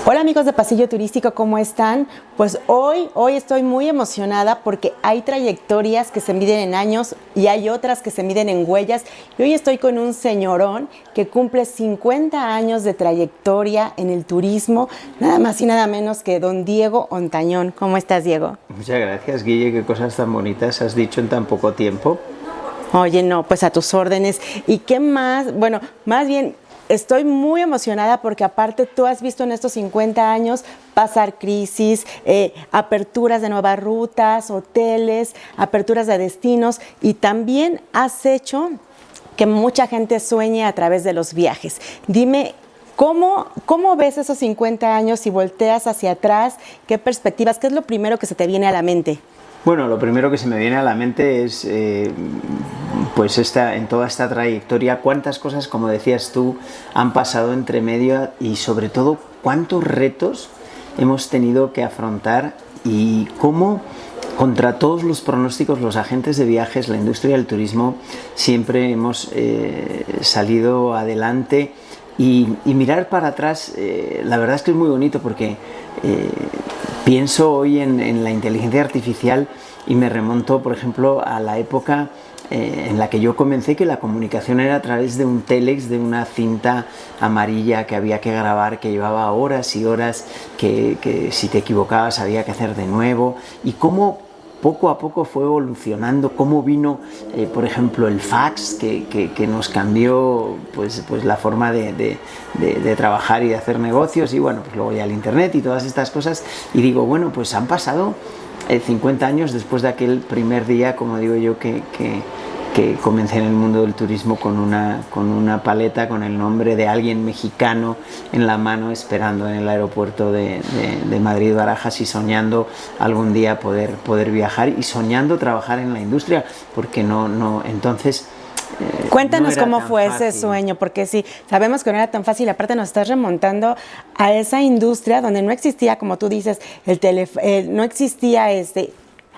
Hola amigos de Pasillo Turístico, ¿cómo están? Pues hoy estoy muy emocionada porque hay trayectorias que se miden en años y hay otras que se miden en huellas. Y hoy estoy con un señorón que cumple 50 años de trayectoria en el turismo, nada más y nada menos que don Diego Ontañón. ¿Cómo estás, Diego? Muchas gracias, Guille, qué cosas tan bonitas has dicho en tan poco tiempo. Oye, no, pues a tus órdenes. ¿Y qué más? Bueno, más bien estoy muy emocionada porque aparte tú has visto en estos 50 años pasar crisis, aperturas de nuevas rutas, hoteles, aperturas de destinos y también has hecho que mucha gente sueñe a través de los viajes. Dime, ¿cómo ves esos 50 años si volteas hacia atrás? ¿Qué perspectivas? ¿Qué es lo primero que se te viene a la mente? Bueno, lo primero que se me viene a la mente es, pues en toda esta trayectoria, cuántas cosas, como decías tú, han pasado entre medio y sobre todo cuántos retos hemos tenido que afrontar y cómo, contra todos los pronósticos, los agentes de viajes, la industria del turismo, siempre hemos salido adelante y mirar para atrás, la verdad es que es muy bonito porque pienso hoy en la inteligencia artificial y me remonto, por ejemplo, a la época en la que yo comencé, que la comunicación era a través de un télex, de una cinta amarilla que había que grabar, que llevaba horas y horas, que si te equivocabas había que hacer de nuevo, y cómo poco a poco fue evolucionando, cómo vino, por ejemplo, el fax, que nos cambió pues la forma de trabajar y de hacer negocios, y bueno, pues luego ya el internet y todas estas cosas, y digo, bueno, pues han pasado 50 años después de aquel primer día, como digo yo, que comencé en el mundo del turismo con una paleta con el nombre de alguien mexicano en la mano, esperando en el aeropuerto de Madrid-Barajas y soñando algún día poder viajar y soñando trabajar en la industria, porque entonces... Cuéntanos no cómo fue fácil. ese sueño, porque sí, sabemos que no era tan fácil, aparte nos estás remontando a esa industria donde no existía, como tú dices, no existía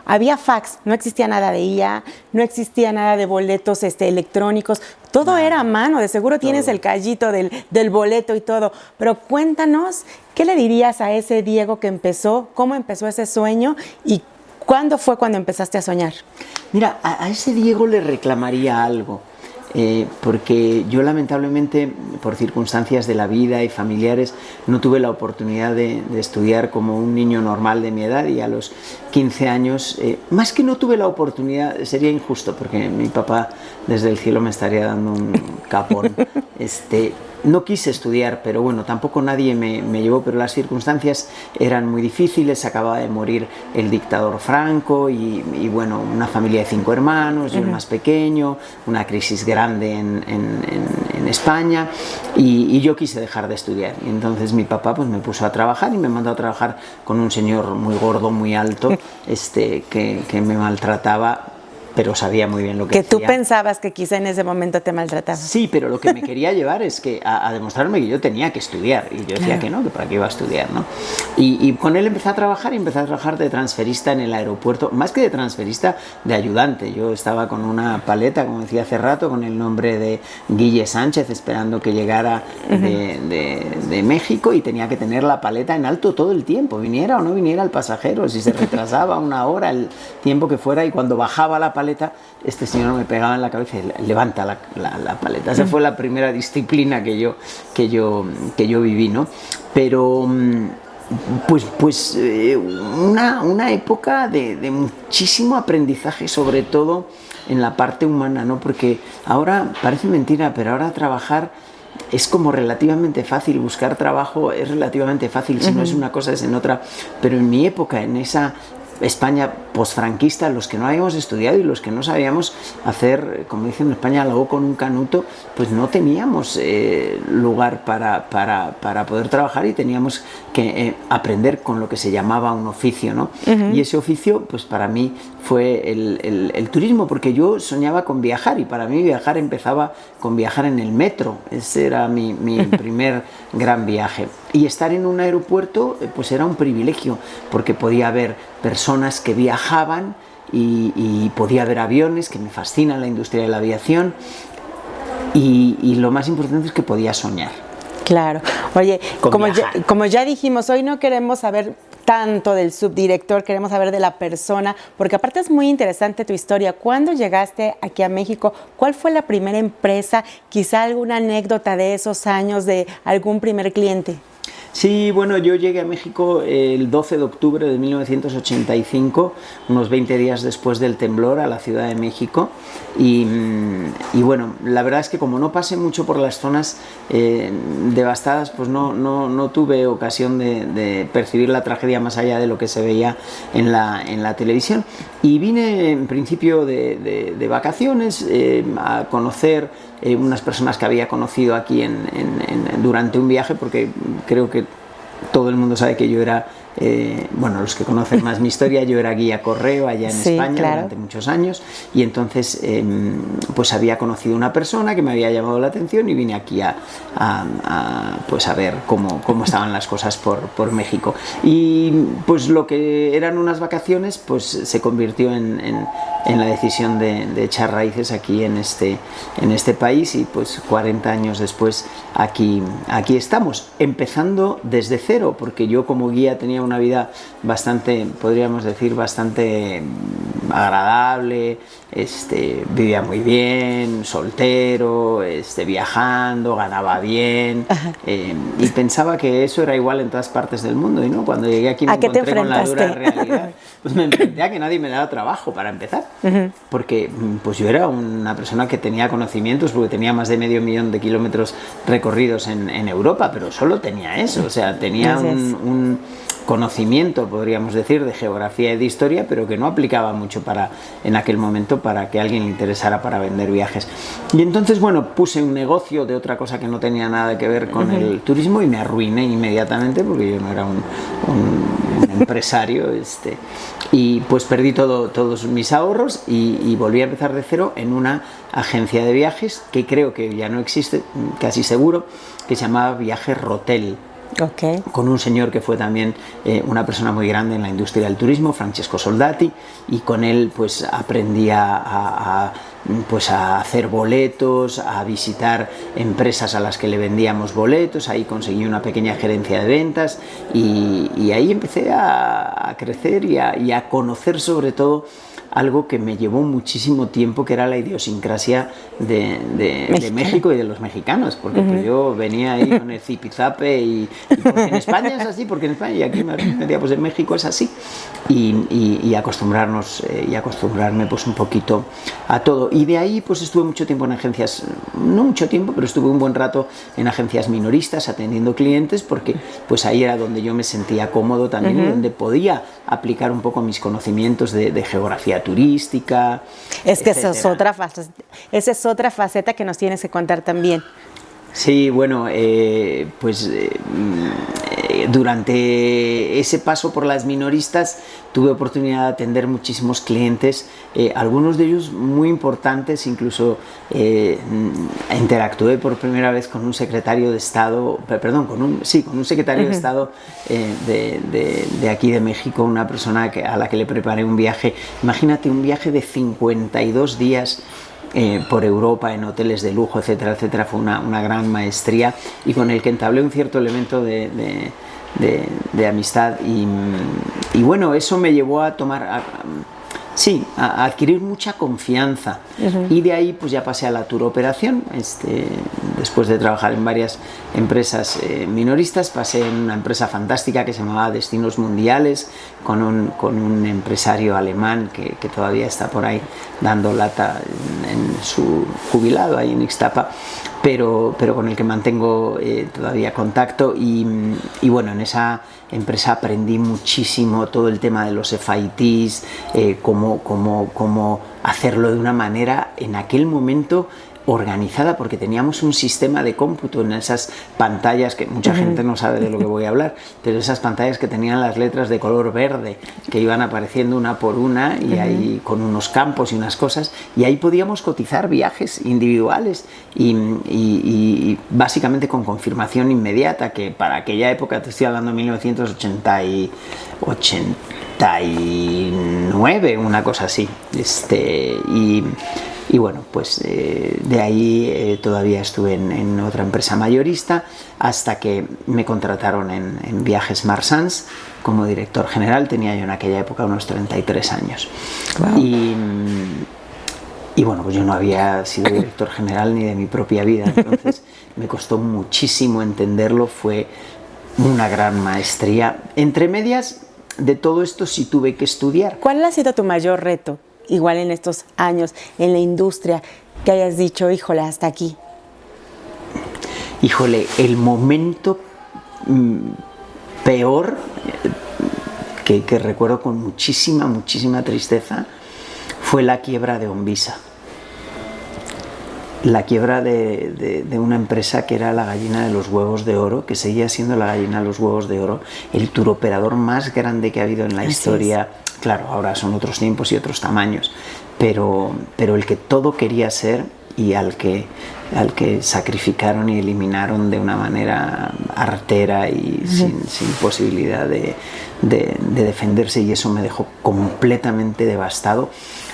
había fax, no existía nada de IA, no existía nada de boletos electrónicos, todo era a mano, de seguro tienes el callito del boleto y todo, pero cuéntanos, ¿qué le dirías a ese Diego que empezó, cómo empezó ese sueño y cuándo fue cuando empezaste a soñar? Mira, a ese Diego le reclamaría algo. Porque yo lamentablemente, por circunstancias de la vida y familiares, no tuve la oportunidad de estudiar como un niño normal de mi edad, y a los 15 años, más que no tuve la oportunidad, sería injusto porque mi papá desde el cielo me estaría dando un capón. No quise estudiar, pero bueno, tampoco nadie me llevó, pero las circunstancias eran muy difíciles, acababa de morir el dictador Franco y bueno, una familia de 5 hermanos, yo el más pequeño, una crisis grande en España, y yo quise dejar de estudiar, y entonces mi papá pues me puso a trabajar y me mandó a trabajar con un señor muy gordo, muy alto, que me maltrataba, pero sabía muy bien lo que tú hacía. pensabas que quizá en ese momento te maltrataba. Sí, pero lo que me quería llevar es que a demostrarme que yo tenía que estudiar, y yo decía que no, que para qué iba a estudiar, ¿no? Y con él empecé a trabajar de transferista en el aeropuerto, más que de transferista, de ayudante. Yo estaba con una paleta, como decía hace rato, con el nombre de Guille Sánchez, esperando que llegara de México, y tenía que tener la paleta en alto todo el tiempo, viniera o no viniera el pasajero, si se retrasaba una hora, el tiempo que fuera, y cuando bajaba la paleta, este señor me pegaba en la cabeza y levanta la paleta. Esa fue la primera disciplina que yo viví, ¿no? Pero una época de muchísimo aprendizaje, sobre todo en la parte humana, ¿no? Porque ahora parece mentira, pero ahora trabajar es como relativamente fácil, buscar trabajo es relativamente fácil, si no es una cosa es en otra, pero en mi época, en esa España posfranquista, los que no habíamos estudiado y los que no sabíamos hacer, como dicen en España, algo con un canuto, pues no teníamos lugar para poder trabajar, y teníamos que aprender con lo que se llamaba un oficio, ¿no? Y ese oficio, pues para mí fue el turismo, porque yo soñaba con viajar, y para mí viajar empezaba con viajar en el metro. Ese era mi primer gran viaje. Y estar en un aeropuerto pues era un privilegio, porque podía haber personas que viajaban y podía haber aviones, que me fascina la industria de la aviación, y lo más importante es que podía soñar. Claro. Oye, con como ya dijimos, hoy no queremos saber tanto del subdirector, queremos saber de la persona, porque aparte es muy interesante tu historia. ¿Cuándo llegaste aquí a México? ¿Cuál fue la primera empresa? Quizá alguna anécdota de esos años de algún primer cliente. Sí, bueno, yo llegué a México el 12 de octubre de 1985, unos 20 días después del temblor, a la Ciudad de México. Y bueno, la verdad es que como no pasé mucho por las zonas devastadas, pues no tuve ocasión de percibir la tragedia más allá de lo que se veía en la televisión. Y vine en principio de vacaciones a conocer unas personas que había conocido aquí durante un viaje, porque creo que todo el mundo sabe que yo era, bueno, los que conocen más mi historia, yo era guía correo allá en España, claro, durante muchos años, y entonces pues había conocido una persona que me había llamado la atención y vine aquí pues a ver cómo estaban las cosas por México. Y pues lo que eran unas vacaciones pues se convirtió en la decisión de echar raíces aquí en este país, y pues 40 años después aquí estamos, empezando desde cero, porque yo como guía tenía una vida bastante, podríamos decir, bastante agradable, vivía muy bien, soltero, viajando, ganaba bien, y pensaba que eso era igual en todas partes del mundo, y no, cuando llegué aquí me encontré con la dura realidad, pues me enfrenté a que nadie me daba trabajo para empezar, porque pues yo era una persona que tenía conocimientos, porque tenía más de 500.000 kilómetros recorridos en Europa, pero solo tenía eso, o sea, tenía un conocimiento, podríamos decir, de geografía y de historia, pero que no aplicaba mucho en aquel momento para que a alguien le interesara para vender viajes. Y entonces, bueno, puse un negocio de otra cosa que no tenía nada que ver con el turismo, y me arruiné inmediatamente porque yo no era un empresario, y pues perdí todos mis ahorros y volví a empezar de cero en una agencia de viajes que creo que ya no existe, casi seguro, que se llamaba Viajes Rotel. Okay. Con un señor que fue también una persona muy grande en la industria del turismo, Francesco Soldati, y con él pues aprendí a hacer boletos, a visitar empresas a las que le vendíamos boletos. Ahí conseguí una pequeña gerencia de ventas, y ahí empecé a crecer y a conocer sobre todo algo que me llevó muchísimo tiempo, que era la idiosincrasia de México y de los mexicanos, porque pues yo venía ahí con el zipizape y porque en España es así, porque en España, y aquí me decía, pues en México es así, y acostumbrarme pues un poquito a todo. Y de ahí pues estuve mucho tiempo en agencias, no mucho tiempo, pero estuve un buen rato en agencias minoristas atendiendo clientes, porque pues ahí era donde yo me sentía cómodo también, y donde podía aplicar un poco mis conocimientos de geografía turística. Es que esa es otra faceta que nos tienes que contar también. Sí, bueno, durante ese paso por las minoristas tuve oportunidad de atender muchísimos clientes, algunos de ellos muy importantes, incluso interactué por primera vez con un secretario de Estado, con un secretario de Estado de aquí de México, una persona a la que le preparé un viaje. Imagínate, un viaje de 52 días por Europa, en hoteles de lujo, etcétera, etcétera. Fue una gran maestría, y con el que entablé un cierto elemento de amistad, y bueno, eso me llevó a tomar a adquirir mucha confianza, y de ahí pues ya pasé a la turoperación. Después de trabajar en varias empresas minoristas, pasé en una empresa fantástica que se llamaba Destinos Mundiales, con un empresario alemán que todavía está por ahí dando lata en su jubilado ahí en Ixtapa, pero con el que mantengo todavía contacto, y bueno, en esa empresa aprendí muchísimo todo el tema de los FITs, cómo hacerlo de una manera en aquel momento organizada, porque teníamos un sistema de cómputo en esas pantallas que mucha gente no sabe de lo que voy a hablar, pero esas pantallas que tenían las letras de color verde que iban apareciendo una por una, y ahí con unos campos y unas cosas, y ahí podíamos cotizar viajes individuales y básicamente con confirmación inmediata, que para aquella época, te estoy hablando de 1989, una cosa así, Y bueno, pues de ahí todavía estuve en otra empresa mayorista hasta que me contrataron en Viajes Marsans como director general. Tenía yo en aquella época unos 33 años. Wow. Y bueno, pues yo no había sido director general ni de mi propia vida, entonces me costó muchísimo entenderlo, fue una gran maestría. Entre medias de todo esto sí tuve que estudiar. ¿Cuál ha sido tu mayor reto, igual en estos años, en la industria, que hayas dicho, híjole, hasta aquí? Híjole, el momento peor que recuerdo con muchísima tristeza fue la quiebra de Onvisa. La quiebra de una empresa que era la gallina de los huevos de oro, que seguía siendo la gallina de los huevos de oro, el turoperador más grande que ha habido en la historia. Claro, ahora son otros tiempos y otros tamaños, pero el que todo quería ser y al que sacrificaron y eliminaron de una manera artera y sin posibilidad de defenderse, y eso me dejó completamente devastado.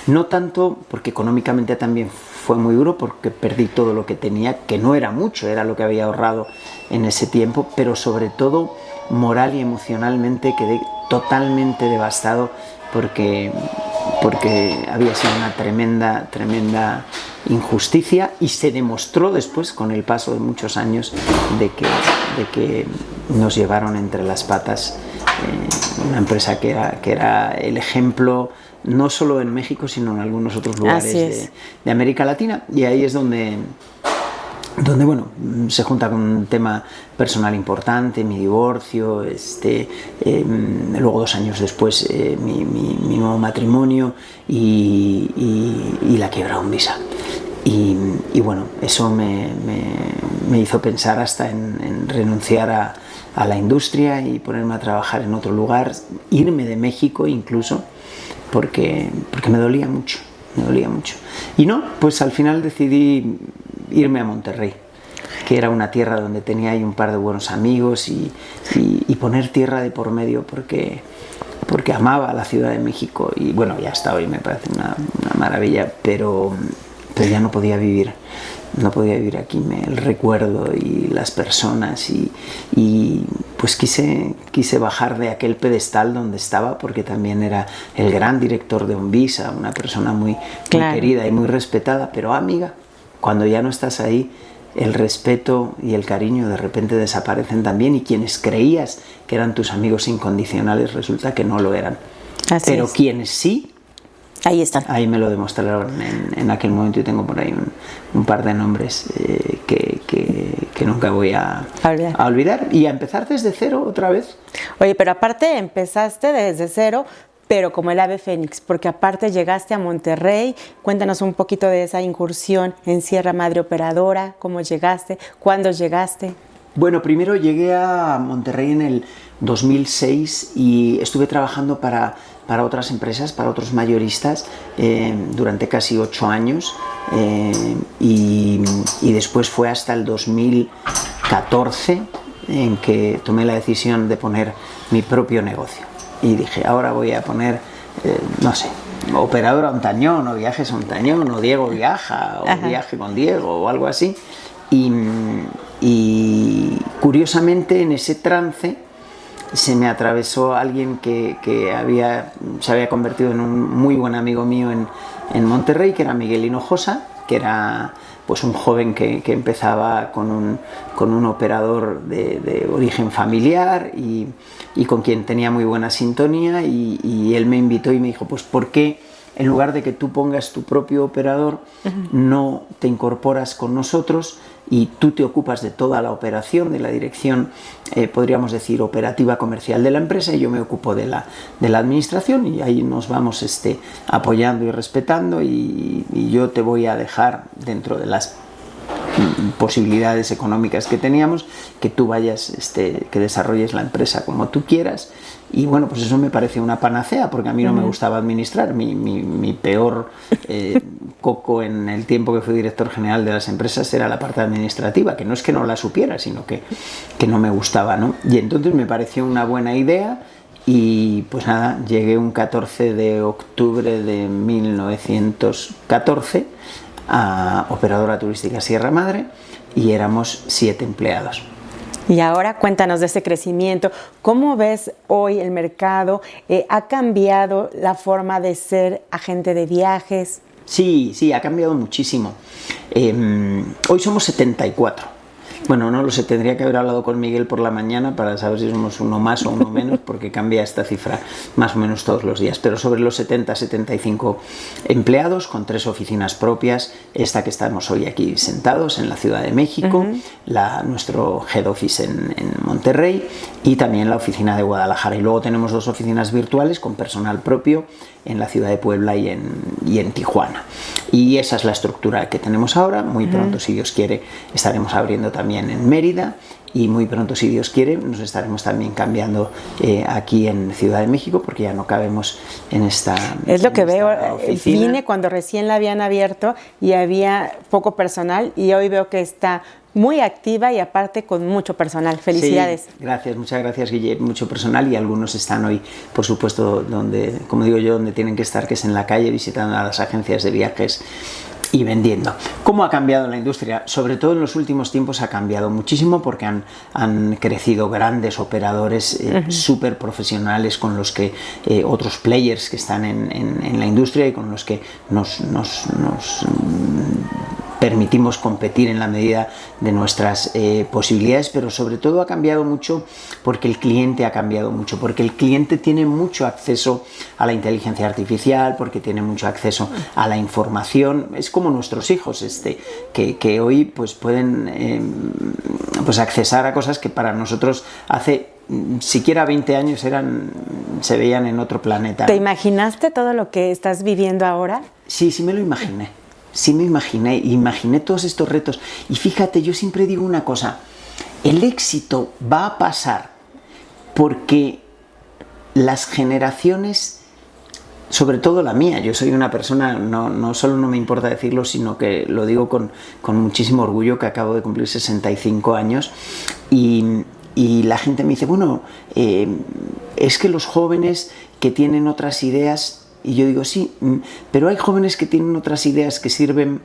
No tanto porque económicamente también fue muy duro, porque perdí todo lo que tenía, que no era mucho, era lo que había ahorrado en ese tiempo, pero sobre todo moral y emocionalmente quedé totalmente devastado porque había sido una tremenda injusticia, y se demostró después, con el paso de muchos años, de que nos llevaron entre las patas una empresa que era el ejemplo no solo en México, sino en algunos otros lugares de América Latina. Y ahí es donde bueno, se junta con un tema personal importante, mi divorcio, luego 2 años después mi nuevo matrimonio y la quiebra Onvisa. Y bueno, eso me hizo pensar hasta en renunciar a la industria y ponerme a trabajar en otro lugar, irme de México incluso, porque me dolía mucho. Y no, pues al final decidí irme a Monterrey, que era una tierra donde tenía ahí un par de buenos amigos, y poner tierra de por medio porque amaba la Ciudad de México, y bueno, ya hasta hoy me parece una maravilla, pero ya no podía vivir aquí, el recuerdo y las personas, y pues quise bajar de aquel pedestal donde estaba, porque también era el gran director de Onvisa, una persona muy querida y muy respetada, pero amiga. Cuando ya no estás ahí, el respeto y el cariño de repente desaparecen también, y quienes creías que eran tus amigos incondicionales resulta que no lo eran. Pero quienes sí, ahí están. Ahí me lo demostraron en aquel momento, y tengo por ahí un par de nombres que nunca voy a olvidar, y a empezar desde cero otra vez. Oye, pero aparte empezaste desde cero, pero como el ave fénix, porque aparte llegaste a Monterrey. Cuéntanos un poquito de esa incursión en Sierra Madre Operadora, cómo llegaste, cuándo llegaste. Bueno, primero llegué a Monterrey en el 2006 y estuve trabajando para otras empresas, para otros mayoristas, durante casi 8 años, y después fue hasta el 2014 en que tomé la decisión de poner mi propio negocio. Y dije, ahora voy a poner, no sé, Operadora Ontañón, o Viajes Ontañón, o Diego Viaja, o Viaje con Diego, o algo así. Y curiosamente, en ese trance se me atravesó alguien que se había convertido en un muy buen amigo mío en Monterrey, que era Miguel Hinojosa, que era pues un joven que empezaba con un operador de origen familiar, y con quien tenía muy buena sintonía, y él me invitó y me dijo, pues ¿por qué en lugar de que tú pongas tu propio operador, no te incorporas con nosotros y tú te ocupas de toda la operación, de la dirección, podríamos decir, operativa comercial de la empresa, y yo me ocupo de la administración, y ahí nos vamos apoyando y respetando, y yo te voy a dejar, dentro de las posibilidades económicas que teníamos, que tú vayas, que desarrolles la empresa como tú quieras. Y bueno, pues eso me pareció una panacea, porque a mí no me gustaba administrar. Mi peor coco en el tiempo que fui director general de las empresas era la parte administrativa, que no es que no la supiera, sino que no me gustaba, ¿no? Y entonces me pareció una buena idea, y pues nada, llegué un 14 de octubre de 1914 a Operadora Turística Sierra Madre y éramos 7 empleados. Y ahora cuéntanos de ese crecimiento. ¿Cómo ves hoy el mercado? ¿Ha cambiado la forma de ser agente de viajes? Sí, ha cambiado muchísimo. Hoy somos 74. Bueno, no lo sé, tendría que haber hablado con Miguel por la mañana para saber si somos uno más o uno menos, porque cambia esta cifra más o menos todos los días. Pero sobre los 70-75 empleados, con 3 oficinas propias, esta que estamos hoy aquí sentados en la Ciudad de México, nuestro head office en Monterrey y también la oficina de Guadalajara. Y luego tenemos 2 oficinas virtuales con personal propio en la ciudad de Puebla y en Tijuana. Y esa es la estructura que tenemos ahora. Muy pronto, si Dios quiere, estaremos abriendo también en Mérida y muy pronto, si Dios quiere, nos estaremos también cambiando aquí en Ciudad de México porque ya no cabemos en esta Es lo que veo, oficina. vine cuando recién la habían abierto y había poco personal y hoy veo que está muy activa y aparte con mucho personal. Felicidades. Sí, gracias, muchas gracias, Guille. Mucho personal y algunos están hoy, por supuesto, donde, como digo yo, donde tienen que estar, que es en la calle visitando a las agencias de viajes y vendiendo. ¿Cómo ha cambiado la industria? Sobre todo en los últimos tiempos ha cambiado muchísimo porque han crecido grandes operadores súper profesionales con los que otros players que están en la industria y con los que nos permitimos competir en la medida de nuestras posibilidades, pero sobre todo ha cambiado mucho porque el cliente ha cambiado mucho, porque el cliente tiene mucho acceso a la inteligencia artificial, porque tiene mucho acceso a la información. Es como nuestros hijos que hoy pues pueden pues accesar a cosas que para nosotros hace siquiera 20 años se veían en otro planeta. ¿Te imaginaste todo lo que estás viviendo ahora? Sí, me lo imaginé. Sí me imaginé todos estos retos. Y fíjate, yo siempre digo una cosa, el éxito va a pasar porque las generaciones, sobre todo la mía, yo soy una persona, no solo no me importa decirlo, sino que lo digo con muchísimo orgullo, que acabo de cumplir 65 años, y la gente me dice, bueno, es que los jóvenes que tienen otras ideas. Y yo digo, sí, pero hay jóvenes que tienen otras ideas que sirven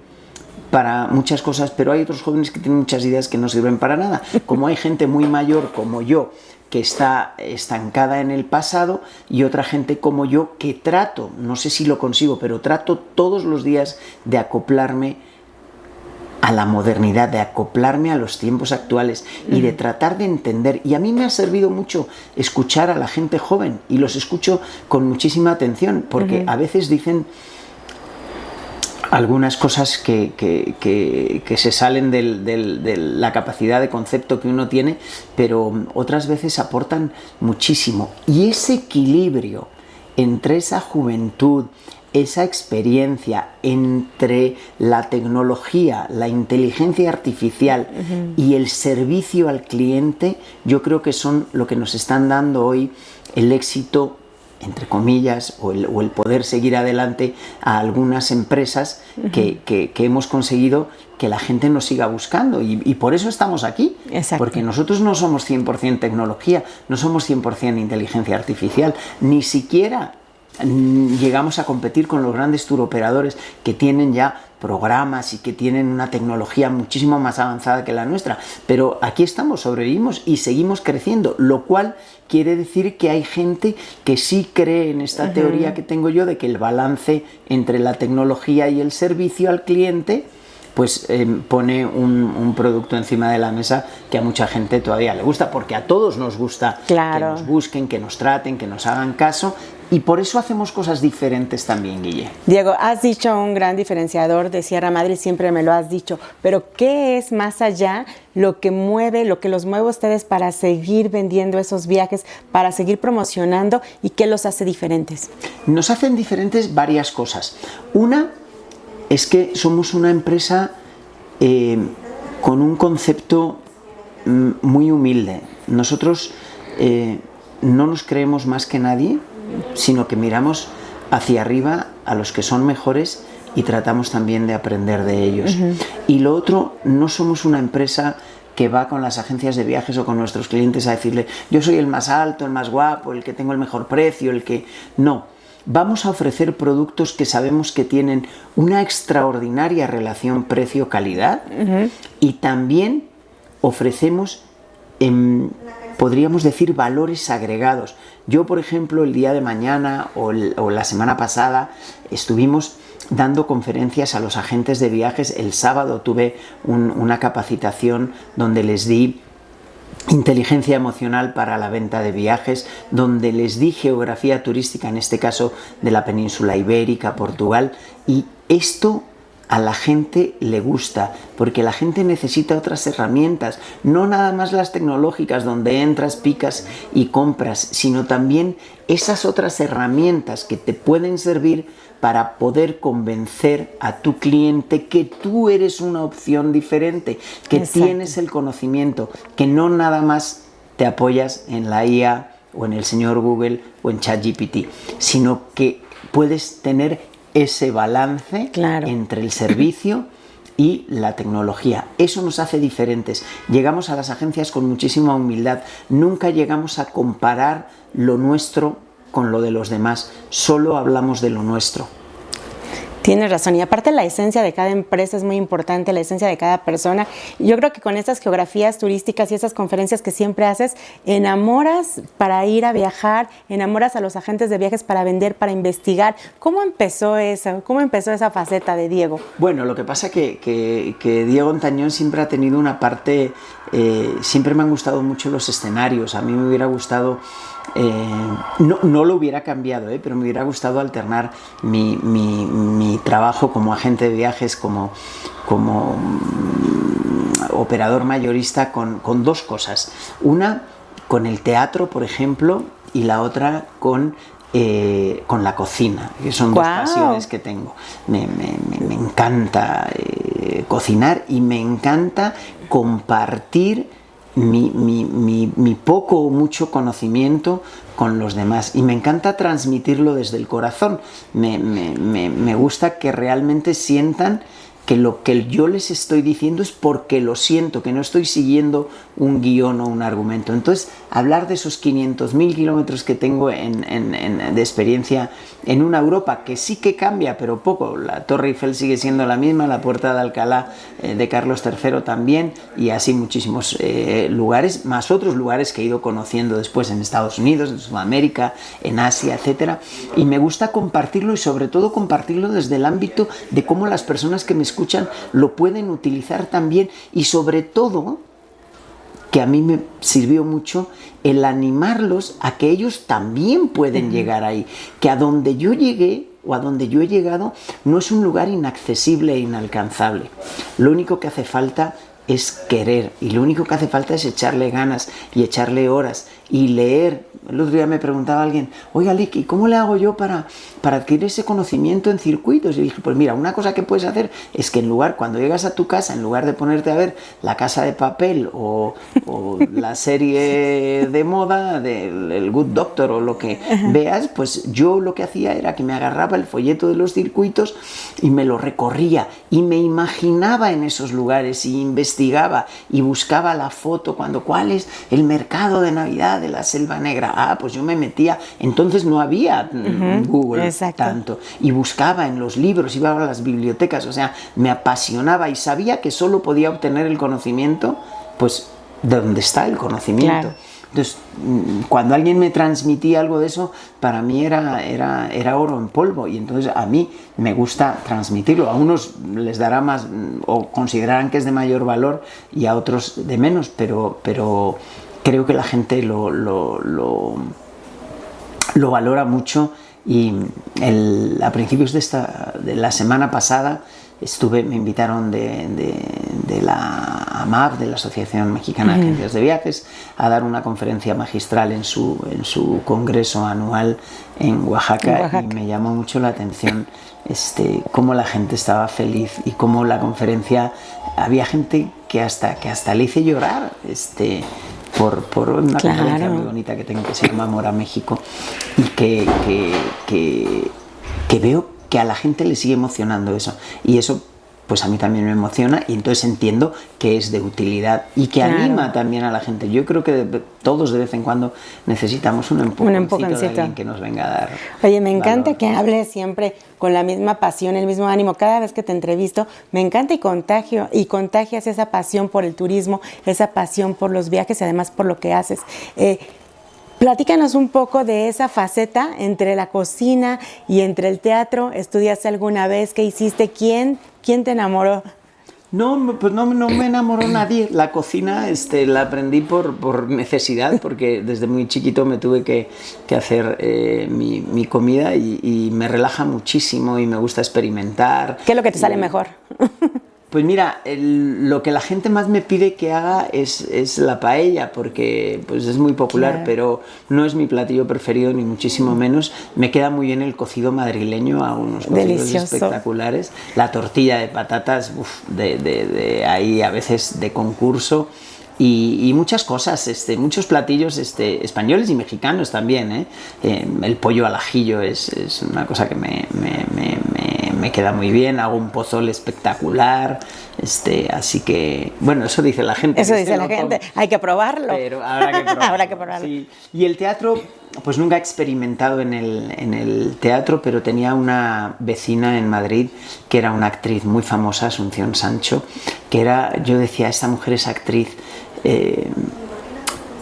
para muchas cosas, pero hay otros jóvenes que tienen muchas ideas que no sirven para nada. Como hay gente muy mayor como yo que está estancada en el pasado y otra gente como yo que trato, no sé si lo consigo, pero trato todos los días de acoplarme a la modernidad, de acoplarme a los tiempos actuales y de tratar de entender. Y a mí me ha servido mucho escuchar a la gente joven y los escucho con muchísima atención porque a veces dicen algunas cosas que se salen de la capacidad de concepto que uno tiene, pero otras veces aportan muchísimo. Y ese equilibrio entre esa juventud, esa experiencia entre la tecnología, la inteligencia artificial y el servicio al cliente, yo creo que son lo que nos están dando hoy el éxito, entre comillas, o el poder seguir adelante a algunas empresas que hemos conseguido que la gente nos siga buscando y por eso estamos aquí. Exacto. Porque nosotros no somos 100% tecnología, no somos 100% inteligencia artificial, ni siquiera llegamos a competir con los grandes touroperadores que tienen ya programas y que tienen una tecnología muchísimo más avanzada que la nuestra, pero aquí estamos, sobrevivimos y seguimos creciendo, lo cual quiere decir que hay gente que sí cree en esta teoría que tengo yo de que el balance entre la tecnología y el servicio al cliente pues pone un producto encima de la mesa que a mucha gente todavía le gusta, porque a todos nos gusta que nos busquen, que nos traten, que nos hagan caso, y por eso hacemos cosas diferentes también, Guille. Diego, has dicho un gran diferenciador de Sierra Madre, siempre me lo has dicho, pero ¿qué es más allá lo que los mueve a ustedes para seguir vendiendo esos viajes, para seguir promocionando, y qué los hace diferentes? Nos hacen diferentes varias cosas. Una es que somos una empresa con un concepto muy humilde. Nosotros no nos creemos más que nadie, sino que miramos hacia arriba a los que son mejores y tratamos también de aprender de ellos. Y lo otro, no somos una empresa que va con las agencias de viajes o con nuestros clientes a decirle yo soy el más alto, el más guapo, el que tengo el mejor precio, el que... No. vamos a ofrecer productos que sabemos que tienen una extraordinaria relación precio-calidad y también ofrecemos, podríamos decir, valores agregados. Yo, por ejemplo, el día de mañana o la semana pasada estuvimos dando conferencias a los agentes de viajes. El sábado tuve una capacitación donde les di inteligencia emocional para la venta de viajes, donde les di geografía turística, en este caso de la península ibérica, Portugal, y esto a la gente le gusta, porque la gente necesita otras herramientas, no nada más las tecnológicas donde entras, picas y compras, sino también esas otras herramientas que te pueden servir para poder convencer a tu cliente que tú eres una opción diferente, que tienes el conocimiento, que no nada más te apoyas en la IA o en el señor Google o en ChatGPT, sino que puedes tener ese balance entre el servicio y la tecnología. Eso nos hace diferentes. Llegamos a las agencias con muchísima humildad. Nunca llegamos a comparar lo nuestro con lo de los demás. Solo hablamos de lo nuestro. Tienes razón, y aparte la esencia de cada empresa es muy importante, la esencia de cada persona. Yo creo que con estas geografías turísticas y esas conferencias que siempre haces, enamoras para ir a viajar, enamoras a los agentes de viajes para vender, para investigar. ¿Cómo empezó esa faceta de Diego? Bueno, lo que pasa que Diego Ontañón siempre ha tenido una parte, siempre me han gustado mucho los escenarios. A mí me hubiera gustado, no lo hubiera cambiado, pero me hubiera gustado alternar mi trabajo como agente de viajes, como operador mayorista con dos cosas. Una, con el teatro, por ejemplo, y la otra con la cocina, que son dos pasiones que tengo. Me encanta cocinar y me encanta compartir mi poco o mucho conocimiento con los demás, y me encanta transmitirlo desde el corazón. Me gusta que realmente sientan que lo que yo les estoy diciendo es porque lo siento, que no estoy siguiendo un guión o un argumento. Entonces, hablar de esos 500.000 kilómetros que tengo de experiencia en una Europa que sí que cambia, pero poco. La Torre Eiffel sigue siendo la misma, la Puerta de Alcalá de Carlos III también, y así muchísimos lugares, más otros lugares que he ido conociendo después en Estados Unidos, en Sudamérica, en Asia, etcétera. Y me gusta compartirlo, y sobre todo compartirlo desde el ámbito de cómo las personas que me escuchan lo pueden utilizar también, y sobre todo, que a mí me sirvió mucho, el animarlos a que ellos también pueden llegar ahí, que a donde yo llegué o a donde yo he llegado no es un lugar inaccesible e inalcanzable. Lo único que hace falta es querer, y lo único que hace falta es echarle ganas y echarle horas y leer. El otro día me preguntaba alguien: oiga, Lick, ¿y cómo le hago yo para adquirir ese conocimiento en circuitos? Y dije: pues mira, una cosa que puedes hacer es que cuando llegas a tu casa, en lugar de ponerte a ver La Casa de Papel o la serie de moda del Good Doctor o lo que veas, pues yo lo que hacía era que me agarraba el folleto de los circuitos y me lo recorría y me imaginaba en esos lugares y investigaba y buscaba la foto ¿cuál es el mercado de Navidad de la Selva Negra? Pues yo me metía, entonces no había Google tanto, y buscaba en los libros, iba a las bibliotecas, o sea, me apasionaba y sabía que solo podía obtener el conocimiento, pues, de donde está el conocimiento. Claro. Entonces, cuando alguien me transmitía algo de eso, para mí era oro en polvo, y entonces a mí me gusta transmitirlo. A unos les dará más o considerarán que es de mayor valor y a otros de menos, pero creo que la gente lo valora mucho. Y a principios de la semana pasada me invitaron de la AMAV, de la Asociación Mexicana de Agencias de Viajes, a dar una conferencia magistral en su congreso anual en Oaxaca, y me llamó mucho la atención cómo la gente estaba feliz y cómo la conferencia, había gente que hasta le hice llorar, por una conferencia muy bonita que tengo que se llama Amor a México, y que veo que a la gente le sigue emocionando eso, y eso pues a mí también me emociona y entonces entiendo que es de utilidad y que anima también a la gente. Yo creo que todos de vez en cuando necesitamos un empujoncito de alguien que nos venga a dar. Oye, me encanta que hables siempre con la misma pasión, el mismo ánimo. Cada vez que te entrevisto, me encanta y contagias esa pasión por el turismo, esa pasión por los viajes y además por lo que haces. Platícanos un poco de esa faceta entre la cocina y entre el teatro. ¿Estudiaste alguna vez? ¿Qué hiciste? ¿Quién te enamoró? No, pues no me enamoró nadie. La cocina la aprendí por necesidad, porque desde muy chiquito me tuve que hacer mi comida y me relaja muchísimo y me gusta experimentar. ¿Qué es lo que te sale mejor? Pues mira, lo que la gente más me pide que haga es la paella, porque pues es muy popular, pero no es mi platillo preferido, ni muchísimo menos. Me queda muy bien el cocido madrileño, hago unos cocidos espectaculares. La tortilla de patatas, de ahí a veces de concurso. Y muchas cosas, muchos platillos españoles y mexicanos también, el pollo al ajillo es una cosa que me queda muy bien. Hago un pozole espectacular, así que, bueno, eso dice la gente. Eso dice la gente, hay que probarlo. Pero habrá que probarlo. Habrá que probarlo. Sí. Y el teatro, pues nunca he experimentado en el teatro, pero tenía una vecina en Madrid que era una actriz muy famosa, Asunción Sancho, yo decía, esta mujer es actriz.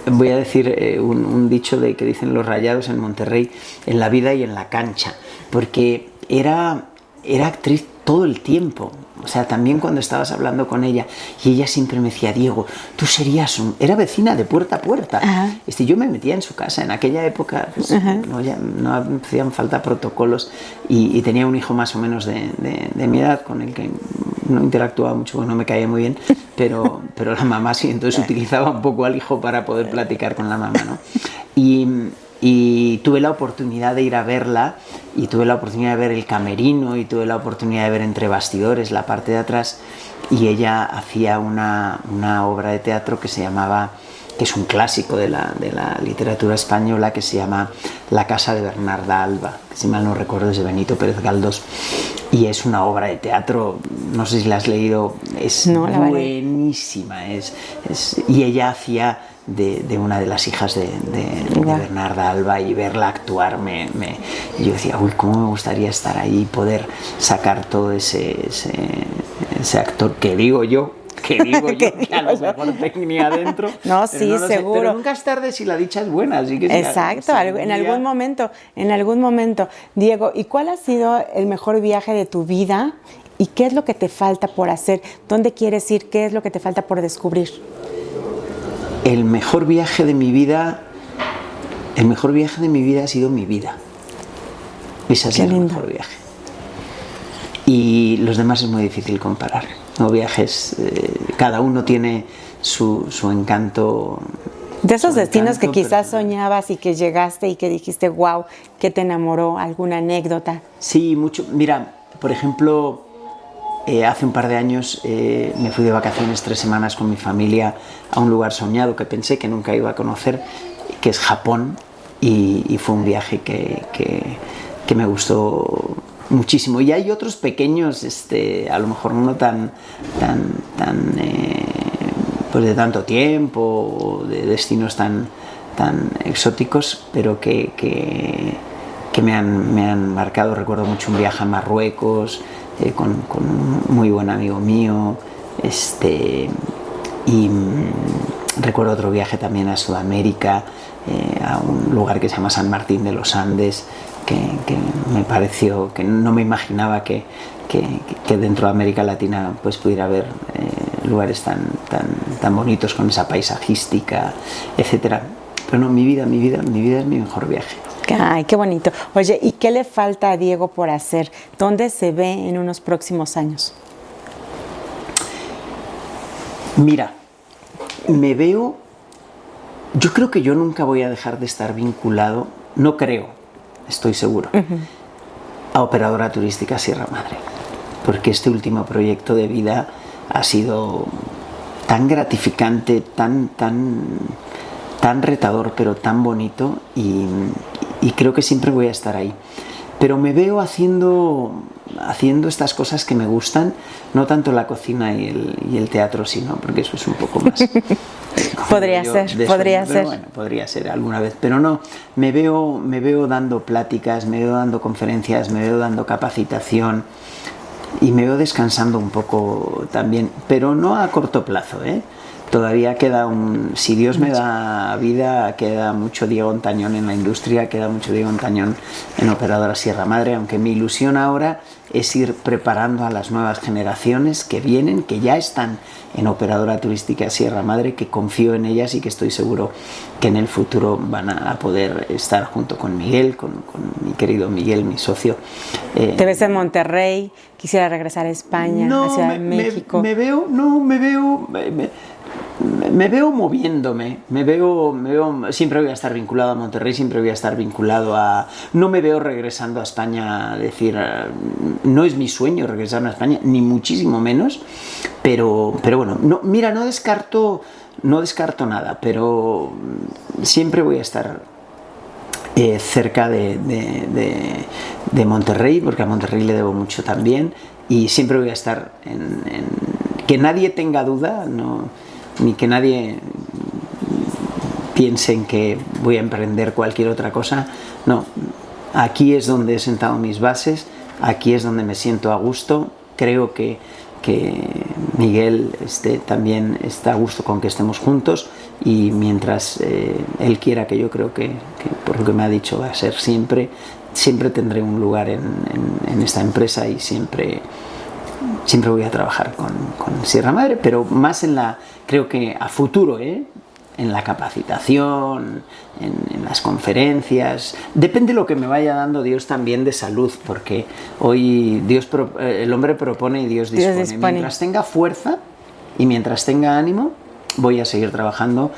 Voy a decir un dicho que dicen los Rayados en Monterrey: en la vida y en la cancha, porque era actriz todo el tiempo. O sea, también cuando estabas hablando con ella, y ella siempre me decía, Diego, tú serías era vecina de puerta a puerta. Ajá. Yo me metía en su casa, en aquella época pues, no hacían falta protocolos, y tenía un hijo más o menos de mi edad, con el que no interactuaba mucho, porque no me caía muy bien, pero la mamá sí, entonces utilizaba un poco al hijo para poder platicar con la mamá, ¿no? Y tuve la oportunidad de ir a verla, y tuve la oportunidad de ver el camerino, y tuve la oportunidad de ver entre bastidores la parte de atrás, y ella hacía una obra de teatro que es un clásico de la literatura española, que se llama La casa de Bernarda Alba, que si mal no recuerdo es de Benito Pérez Galdós, y es una obra de teatro, no sé si la has leído, es buenísima, y ella hacía de una de las hijas de Bernarda Alba, y verla actuar yo decía, uy, cómo me gustaría estar ahí y poder sacar todo ese actor que digo yo que a lo mejor tenía adentro. No, sí, no seguro. Pero nunca es tarde si la dicha es buena, así que exacto, en algún momento. Diego, ¿y cuál ha sido el mejor viaje de tu vida? ¿Y qué es lo que te falta por hacer? ¿Dónde quieres ir? ¿Qué es lo que te falta por descubrir? El mejor viaje de mi vida ha sido mi vida. Ese ha sido el mejor viaje. Y los demás es muy difícil comparar. No viajes, cada uno tiene su encanto. De esos destinos que quizás soñabas y que llegaste y que dijiste, wow, que te enamoró, alguna anécdota. Sí, mucho. Mira, por ejemplo, hace un par de años me fui de vacaciones 3 semanas con mi familia a un lugar soñado que pensé que nunca iba a conocer, que es Japón, y fue un viaje que me gustó muchísimo. Y hay otros pequeños, a lo mejor no tan pues de tanto tiempo, o de destinos tan exóticos, pero que me han marcado. Recuerdo mucho un viaje a Marruecos con un muy buen amigo mío, y recuerdo otro viaje también a Sudamérica, a un lugar que se llama San Martín de los Andes, que me pareció, que no me imaginaba que dentro de América Latina pues pudiera haber lugares tan bonitos, con esa paisajística, etcétera. Pero no, mi vida es mi mejor viaje. Ay, qué bonito. Oye, ¿y qué le falta a Diego por hacer? ¿Dónde se ve en unos próximos años? Mira, me veo... Yo creo que yo nunca voy a dejar de estar vinculado, no creo, estoy seguro, a Operadora Turística Sierra Madre, porque este último proyecto de vida ha sido tan gratificante, tan retador, pero tan bonito, y creo que siempre voy a estar ahí. Pero me veo haciendo haciendo estas cosas que me gustan, no tanto la cocina y el teatro, sino porque eso es un poco más... podría ser. Bueno, podría ser alguna vez, pero no, me veo dando pláticas, me veo dando conferencias, me veo dando capacitación y me veo descansando un poco también, pero no a corto plazo, ¿eh? Todavía queda si Dios me da vida, queda mucho Diego Ontañón en la industria, queda mucho Diego Ontañón en Operadora Sierra Madre, aunque mi ilusión ahora es ir preparando a las nuevas generaciones que vienen, que ya están en Operadora Turística Sierra Madre, que confío en ellas y que estoy seguro que en el futuro van a poder estar junto con Miguel, con mi querido Miguel, mi socio. ¿Te ves en Monterrey? ¿Quisiera regresar a España, a Ciudad de México? Me veo moviéndome, siempre voy a estar vinculado a Monterrey, siempre voy a estar vinculado no me veo regresando a España, decir, no es mi sueño regresar a España, ni muchísimo menos, pero bueno, mira, no descarto nada, pero siempre voy a estar cerca de Monterrey, porque a Monterrey le debo mucho también, y siempre voy a estar que nadie tenga duda, ni que nadie piense en que voy a emprender cualquier otra cosa. No, aquí es donde he sentado mis bases, aquí es donde me siento a gusto. Creo que Miguel también está a gusto con que estemos juntos, y mientras él quiera, que yo creo que por lo que me ha dicho va a ser siempre tendré un lugar en esta empresa, y siempre voy a trabajar con Sierra Madre, pero más creo que a futuro, en la capacitación, en las conferencias. Depende de lo que me vaya dando Dios también de salud, porque hoy el hombre propone y Dios dispone. Mientras tenga fuerza y mientras tenga ánimo, voy a seguir trabajando,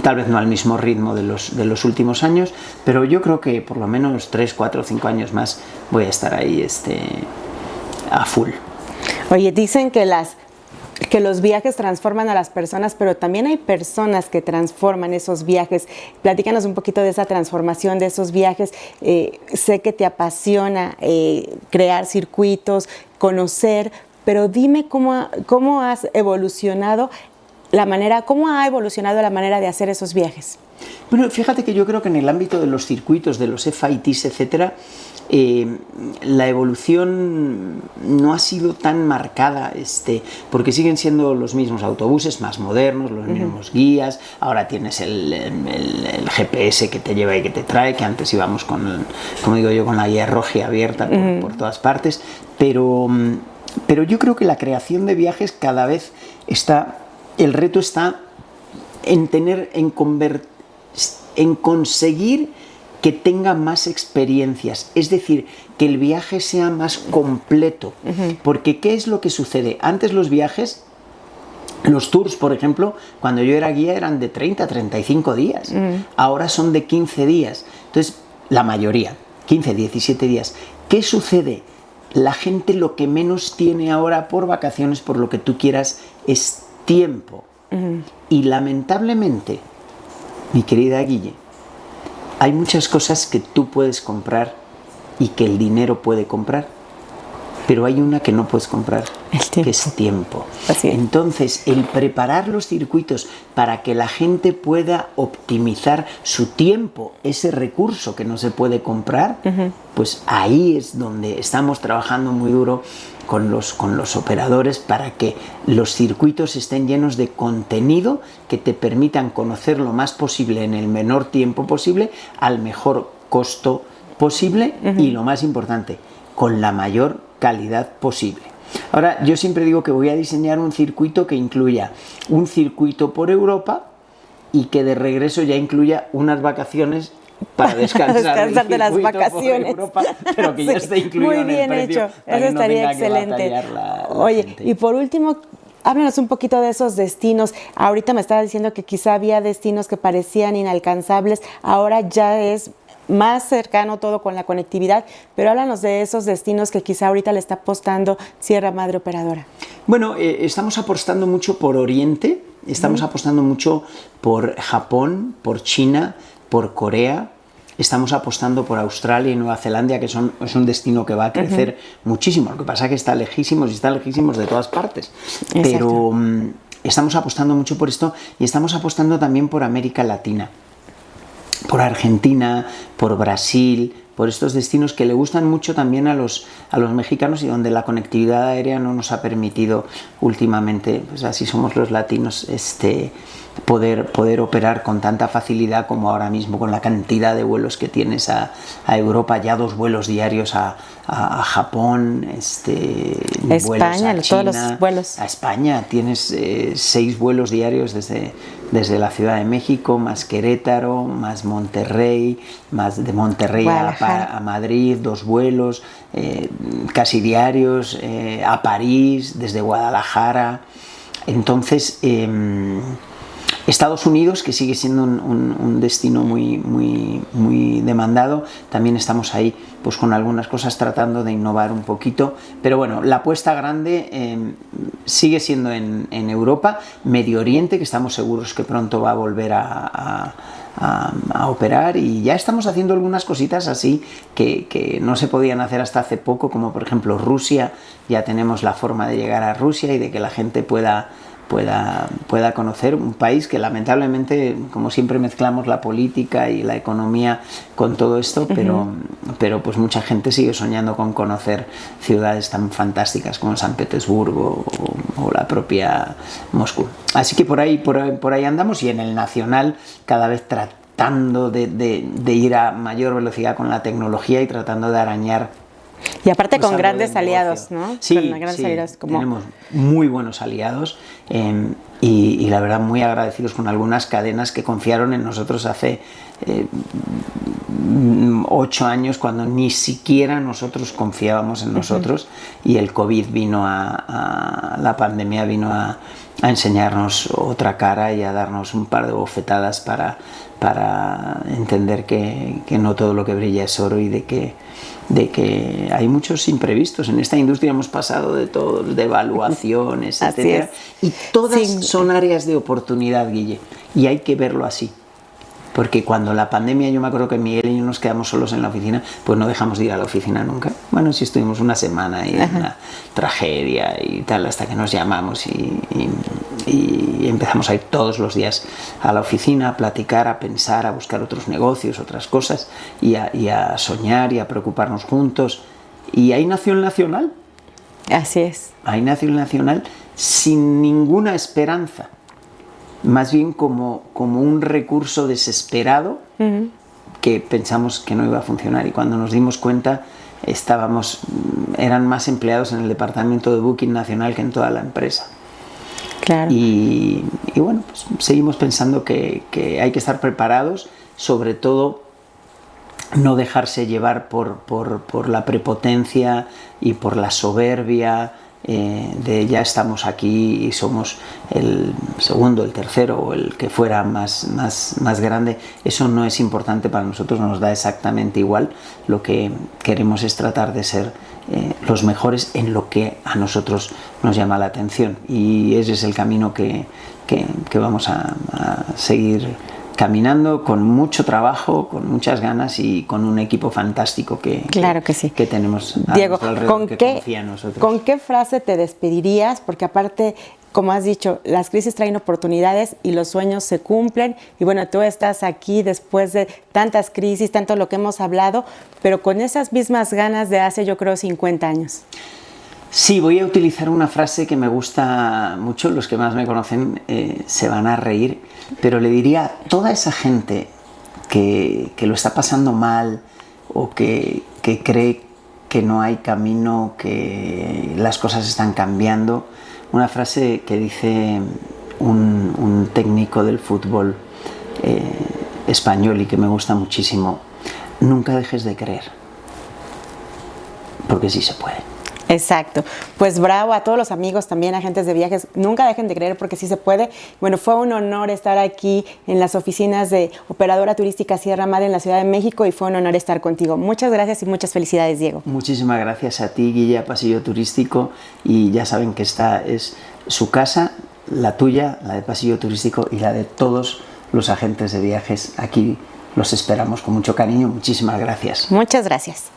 tal vez no al mismo ritmo de los últimos años, pero yo creo que por lo menos 3, 4, 5 años más voy a estar ahí a full. Oye, dicen que los viajes transforman a las personas, pero también hay personas que transforman esos viajes. Platícanos un poquito de esa transformación de esos viajes. Sé que te apasiona crear circuitos, conocer, pero dime cómo has evolucionado cómo ha evolucionado la manera de hacer esos viajes. Bueno, fíjate que yo creo que en el ámbito de los circuitos, de los FITs, etcétera, la evolución no ha sido tan marcada, porque siguen siendo los mismos autobuses más modernos, los mismos guías. Ahora tienes el GPS que te lleva y que te trae, que antes íbamos como digo yo, con la guía roja abierta por todas partes, pero yo creo que la creación de viajes cada vez el reto está en conseguir que tenga más experiencias, es decir, que el viaje sea más completo. Porque ¿qué es lo que sucede? Antes los viajes, los tours, por ejemplo, cuando yo era guía eran de 30 a 35 días, ahora son de 15 días. Entonces, la mayoría, 15, 17 días. ¿Qué sucede? La gente lo que menos tiene ahora por vacaciones, por lo que tú quieras, es tiempo. Y lamentablemente, mi querida Guille, hay muchas cosas que tú puedes comprar y que el dinero puede comprar, pero hay una que no puedes comprar, que es tiempo. Así es. Entonces, el preparar los circuitos para que la gente pueda optimizar su tiempo, ese recurso que no se puede comprar, pues ahí es donde estamos trabajando muy duro con los operadores, para que los circuitos estén llenos de contenido que te permitan conocer lo más posible en el menor tiempo posible, al mejor costo posible y, lo más importante, con la mayor calidad posible. Ahora, yo siempre digo que voy a diseñar un circuito que incluya un circuito por Europa y que de regreso ya incluya unas vacaciones para descansar de las vacaciones, Europa, pero que ya esté incluido muy bien en el precio, hecho, eso estaría excelente. Oye, gente. Y por último, háblanos un poquito de esos destinos. Ahorita me estaba diciendo que quizá había destinos que parecían inalcanzables, ahora ya es más cercano todo con la conectividad, pero háblanos de esos destinos que quizá ahorita le está apostando Sierra Madre Operadora. Bueno, estamos apostando mucho por Oriente, estamos apostando mucho por Japón, por China, por Corea. estamos apostando por Australia y Nueva Zelanda, que es un destino que va a crecer muchísimo. Lo que pasa es que está lejísimos y está lejísimos de todas partes. Exacto. Pero estamos apostando mucho por esto y estamos apostando también por América Latina, por Argentina, por Brasil, por estos destinos que le gustan mucho también a los mexicanos y donde la conectividad aérea no nos ha permitido últimamente, pues así somos los latinos, poder operar con tanta facilidad como ahora mismo, con la cantidad de vuelos que tienes a Europa, ya 2 vuelos diarios a Japón, España, vuelos a China, todos los vuelos. a España, tienes 6 vuelos diarios desde la Ciudad de México, más Querétaro, más Monterrey, más de Monterrey a Madrid, 2 vuelos casi diarios, a París, desde Guadalajara. Entonces, Estados Unidos, que sigue siendo un destino muy demandado, también estamos ahí pues con algunas cosas tratando de innovar un poquito, pero bueno, la apuesta grande sigue siendo en Europa, Medio Oriente, que estamos seguros que pronto va a volver a operar, y ya estamos haciendo algunas cositas así que no se podían hacer hasta hace poco, como por ejemplo Rusia. Ya tenemos la forma de llegar a Rusia y de que la gente pueda conocer un país que lamentablemente, como siempre, mezclamos la política y la economía con todo esto, pero pues mucha gente sigue soñando con conocer ciudades tan fantásticas como San Petersburgo o la propia Moscú. Así que por ahí andamos, y en el nacional cada vez tratando de ir a mayor velocidad con la tecnología y tratando de arañar. Y aparte con grandes aliados, ¿no? Sí, con grandes aliados como... tenemos muy buenos aliados y la verdad muy agradecidos con algunas cadenas que confiaron en nosotros hace 8 años, cuando ni siquiera nosotros confiábamos en nosotros, y el COVID la pandemia vino a enseñarnos otra cara y a darnos un par de bofetadas para entender que no todo lo que brilla es oro, y de que hay muchos imprevistos. En esta industria hemos pasado de todo, de evaluaciones, etcétera, y todas son áreas de oportunidad, Guille, y hay que verlo así. Porque cuando la pandemia, yo me acuerdo que Miguel y yo nos quedamos solos en la oficina, pues no dejamos de ir a la oficina nunca. Bueno, sí estuvimos una semana y una tragedia y tal, hasta que nos llamamos y empezamos a ir todos los días a la oficina, a platicar, a pensar, a buscar otros negocios, otras cosas, y a soñar y a preocuparnos juntos. Y ahí nació el Nacional. Así es. Ahí nació el Nacional sin ninguna esperanza. Más bien como un recurso desesperado que pensamos que no iba a funcionar, y cuando nos dimos cuenta eran más empleados en el departamento de Booking nacional que en toda la empresa. Claro. Y bueno, pues seguimos pensando que hay que estar preparados, sobre todo no dejarse llevar por la prepotencia y por la soberbia de ya estamos aquí y somos el segundo, el tercero o el que fuera más grande. Eso no es importante para nosotros, nos da exactamente igual. Lo que queremos es tratar de ser los mejores en lo que a nosotros nos llama la atención, y ese es el camino que vamos a seguir caminando, con mucho trabajo, con muchas ganas y con un equipo fantástico que tenemos a Diego, nuestro alrededor, que confía en nosotros. ¿Con qué frase te despedirías? Porque aparte, como has dicho, las crisis traen oportunidades y los sueños se cumplen, y bueno, tú estás aquí después de tantas crisis, tanto lo que hemos hablado, pero con esas mismas ganas de hace, yo creo, 50 años. Sí, voy a utilizar una frase que me gusta mucho, los que más me conocen se van a reír, pero le diría a toda esa gente que lo está pasando mal, o que cree que no hay camino, que las cosas están cambiando, una frase que dice un técnico del fútbol español y que me gusta muchísimo: nunca dejes de creer, porque sí se puede. Exacto. Pues bravo a todos los amigos, también agentes de viajes. Nunca dejen de creer, porque sí se puede. Bueno, fue un honor estar aquí en las oficinas de Operadora Turística Sierra Madre en la Ciudad de México, y fue un honor estar contigo. Muchas gracias y muchas felicidades, Diego. Muchísimas gracias a ti, Guille, a Pasillo Turístico, y ya saben que esta es su casa, la tuya, la de Pasillo Turístico, y la de todos los agentes de viajes aquí los esperamos con mucho cariño. Muchísimas gracias. Muchas gracias.